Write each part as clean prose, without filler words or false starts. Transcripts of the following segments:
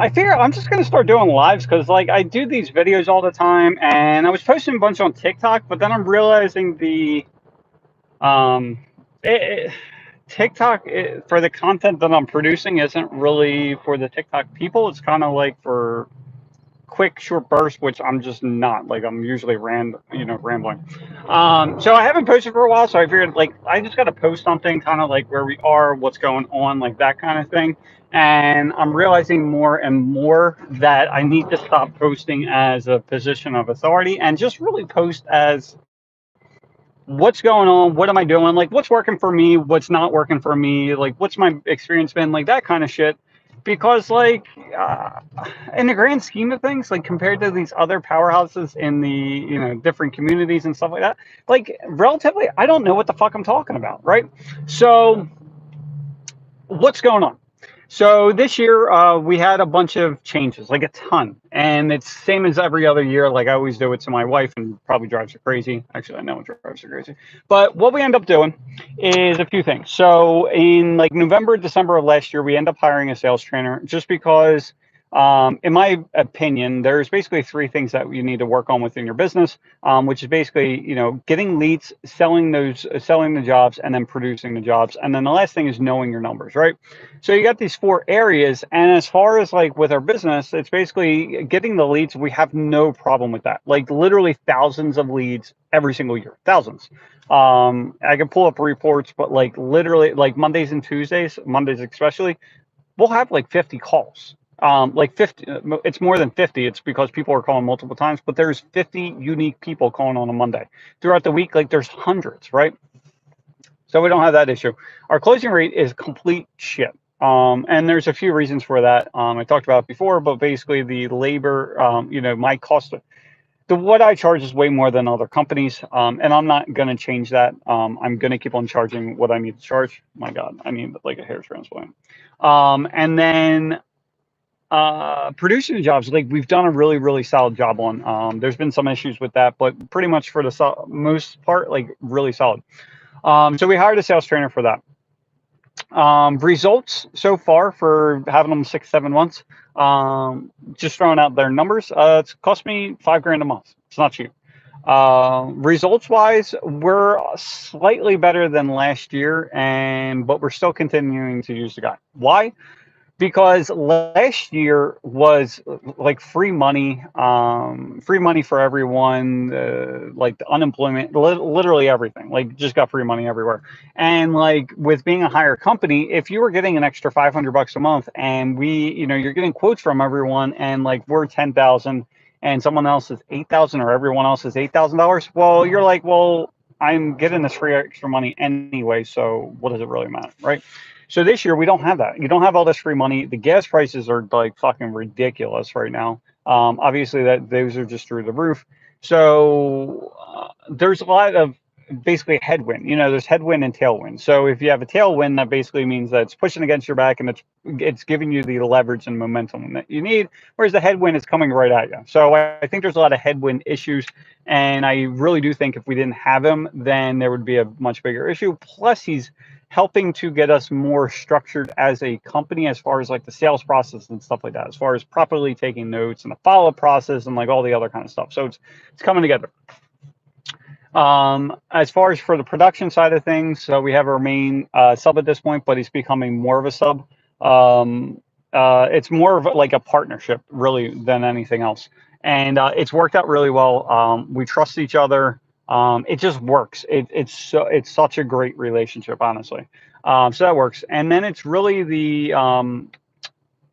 I figure I'm just gonna start doing lives because like I do these videos all the time, and I was posting a bunch on TikTok, but then I'm realizing the um, it, TikTok for the content that I'm producing isn't really for the TikTok people. It's kind of like for quick, short bursts, which I'm just not. Like I'm usually rambling. So I haven't posted for a while, so I figured like I just got to post something, kind of like where we are, what's going on, like that kind of thing. And I'm realizing more and more that I need to stop posting as a position of authority and just really post as what's going on, what am I doing, like what's working for me, what's not working for me, like what's my experience been, like that kind of shit. Because like in the grand scheme of things, like compared to these other powerhouses in the different communities and stuff like that, like relatively, I don't know what the fuck I'm talking about, right? So what's going on? So this year we had a bunch of changes, like a ton, and it's same as every other year. Like I always do it to my wife, and probably drives her crazy. Actually, I know it drives her crazy. But what we end up doing is a few things. So in like November, December of last year, we end up hiring a sales trainer just because in my opinion, there's basically three things that you need to work on within your business, which is basically, getting leads, selling the jobs, and then producing the jobs. And then the last thing is knowing your numbers, right? So you got these four areas. And as far as like with our business, it's basically getting the leads. We have no problem with that. Like literally thousands of leads every single year, thousands. I can pull up reports, but like literally like Mondays and Tuesdays, Mondays especially, we'll have like 50 calls. Like 50, it's more than 50. It's because people are calling multiple times, but there's 50 unique people calling on a Monday. Throughout the week, like there's hundreds, right? So we don't have that issue. Our closing rate is complete shit. And there's a few reasons for that. I talked about it before, but basically the labor, my cost, the what I charge is way more than other companies, and I'm not going to change that. I'm going to keep on charging what I need to charge. My God, I need like a hair transplant. And then producing the jobs, like we've done a really, really solid job on. There's been some issues with that, but pretty much for the most part, like really solid. So we hired a sales trainer for that. Results so far for having them 6, 7 months. Just throwing out their numbers. It's cost me $5 grand a month. It's not cheap. Results wise, we're slightly better than last year, and but we're still continuing to use the guy. Why? Because last year was like free money for everyone, like the unemployment, literally everything, like just got free money everywhere. And like with being a higher company, if you were getting an extra $500 a month, and you're getting quotes from everyone, and like we're 10,000, and someone else is 8,000, or everyone else is $8,000. Well, you're like, well, I'm getting this free extra money anyway, so what does it really matter, right? So this year we don't have that. You don't have all this free money. The gas prices are like fucking ridiculous right now. Obviously that those are just through the roof. So there's a lot of basically headwind. There's headwind and tailwind. So if you have a tailwind, that basically means that it's pushing against your back, and it's giving you the leverage and momentum that you need. Whereas the headwind is coming right at you. So I think there's a lot of headwind issues, and I really do think if we didn't have him, then there would be a much bigger issue. Plus, he's helping to get us more structured as a company as far as like the sales process and stuff like that, as far as properly taking notes and the follow-up process and like all the other kind of stuff. So it's coming together. As far as for the production side of things, so we have our main sub at this point, but he's becoming more of a sub. It's more of like a partnership really than anything else. And it's worked out really well. We trust each other. It just works. It's such a great relationship, honestly. So that works. And then it's really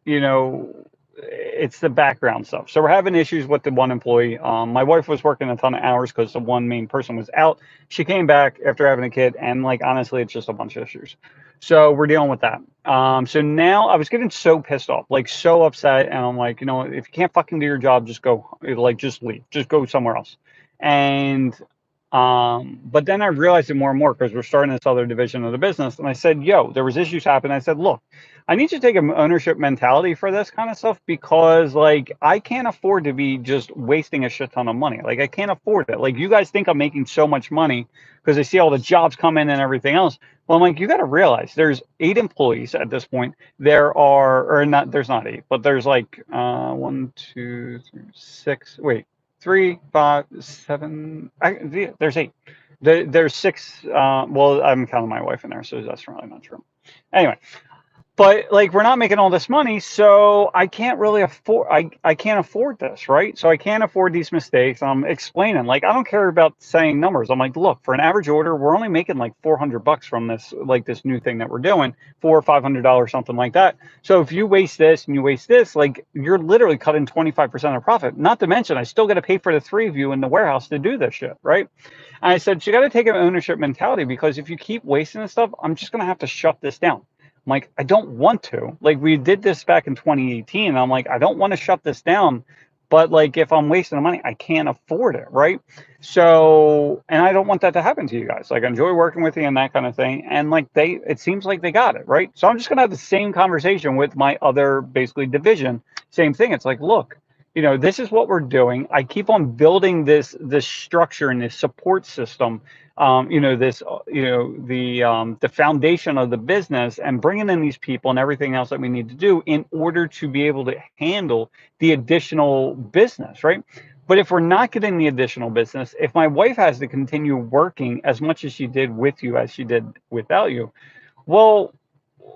you know, it's the background stuff. So we're having issues with the one employee. My wife was working a ton of hours because the one main person was out. She came back after having a kid, and like honestly, it's just a bunch of issues. So we're dealing with that. So now I was getting so pissed off, like so upset, and I'm like, if you can't fucking do your job, just go, like just leave, just go somewhere else. And But then I realized it more and more because we're starting this other division of the business. And I said, yo, there was issues happening. I said, look, I need you to take an ownership mentality for this kind of stuff because like I can't afford to be just wasting a shit ton of money. Like I can't afford it. Like you guys think I'm making so much money because I see all the jobs come in and everything else. Well, I'm like, you got to realize there's 8 employees at this point. There are, or not, there's not 8, but there's like 1, 2, 3, 6. Wait, 3, 5, 7. There's 8. There's 6. Well, I'm counting my wife in there, so that's really not true. Anyway, but like we're not making all this money, so I can't really afford I can't afford this, right? So I can't afford these mistakes. I'm explaining like I don't care about saying numbers. I'm like, look, for an average order, we're only making like $400 from this like this new thing that we're doing, $400 or $500, something like that. So if you waste this and you waste this, like you're literally cutting 25% of profit. Not to mention I still got to pay for the 3 of you in the warehouse to do this shit, right? And I said, you got to take an ownership mentality because if you keep wasting this stuff, I'm just gonna have to shut this down. I'm like, I don't want to. Like, we did this back in 2018. I'm like, I don't want to shut this down. But like, if I'm wasting the money, I can't afford it, right? So, and I don't want that to happen to you guys. Like, I enjoy working with you and that kind of thing. And like, it seems like they got it, right? So I'm just gonna have the same conversation with my other basically division. Same thing. It's like, look, this is what we're doing. I keep on building this structure and this support system, this, the foundation of the business and bringing in these people and everything else that we need to do in order to be able to handle the additional business, right? But if we're not getting the additional business, if my wife has to continue working as much as she did with you as she did without you, well,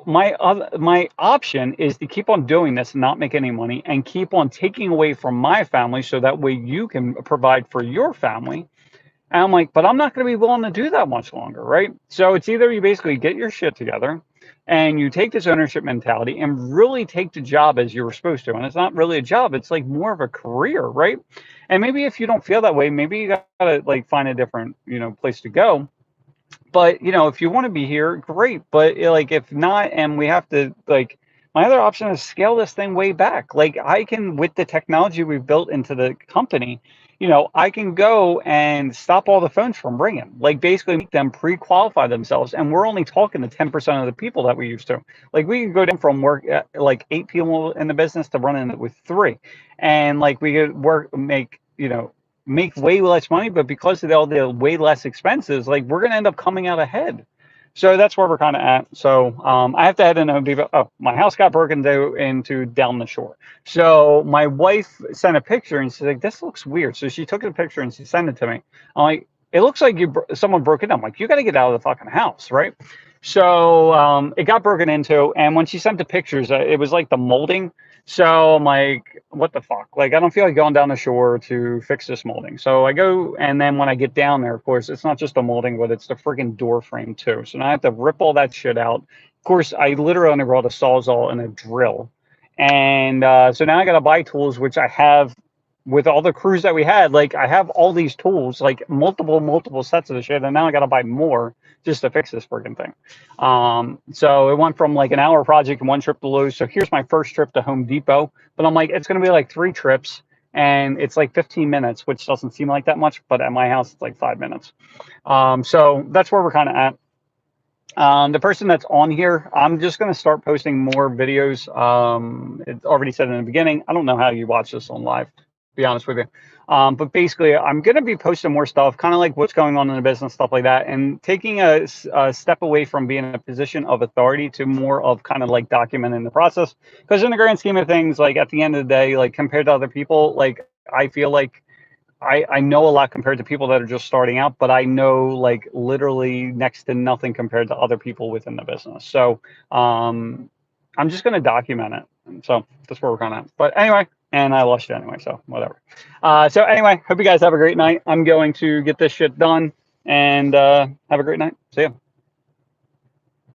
my option is to keep on doing this and not make any money and keep on taking away from my family so that way you can provide for your family. And I'm like, but I'm not going to be willing to do that much longer, right? So it's either you basically get your shit together and you take this ownership mentality and really take the job as you were supposed to. And it's not really a job, it's like more of a career, right? And maybe if you don't feel that way, maybe you got to like find a different, place to go. But, if you want to be here, great. But like, if not, and we have to like, my other option is scale this thing way back. Like I can, with the technology we've built into the company, I can go and stop all the phones from ringing. Like basically make them pre-qualify themselves. And we're only talking to 10% of the people that we used to. Like we can go down from work at like 8 people in the business to running it with 3. And like we could make way less money, but because of all the way less expenses, like we're going to end up coming out ahead. So that's where we're kind of at. So I have to head in Home Depot. Oh, my house got broken into down the shore. So my wife sent a picture and she's like, this looks weird. So she took a picture and she sent it to me. I'm like, it looks like someone broke it in. I'm like, you got to get out of the fucking house, right? So it got broken into. And when she sent the pictures, it was like the molding. So I'm like, what the fuck? Like, I don't feel like going down the shore to fix this molding. So I go, and then when I get down there, of course, it's not just the molding, but it's the freaking door frame too. So now I have to rip all that shit out. Of course, I literally only brought a Sawzall and a drill. And so now I got to buy tools, which I have with all the crews that we had. Like, I have all these tools, like multiple sets of the shit. And now I got to buy more just to fix this freaking thing. So it went from like an hour project and 1 trip to Lowe's. So here's my first trip to Home Depot, but I'm like, it's going to be like 3 trips and it's like 15 minutes, which doesn't seem like that much, but at my house, it's like 5 minutes. So that's where we're kind of at. The person that's on here, I'm just going to start posting more videos. It already said in the beginning, I don't know how you watch this on live, to be honest with you. But basically, I'm going to be posting more stuff, kind of like what's going on in the business, stuff like that, and taking a step away from being in a position of authority to more of kind of like documenting the process. Because in the grand scheme of things, like at the end of the day, like compared to other people, like I feel like I know a lot compared to people that are just starting out, but I know like literally next to nothing compared to other people within the business. So I'm just going to document it. So that's where we're kind of at. But anyway, and I lost you anyway, so whatever. So anyway, hope you guys have a great night. I'm going to get this shit done and have a great night. See ya.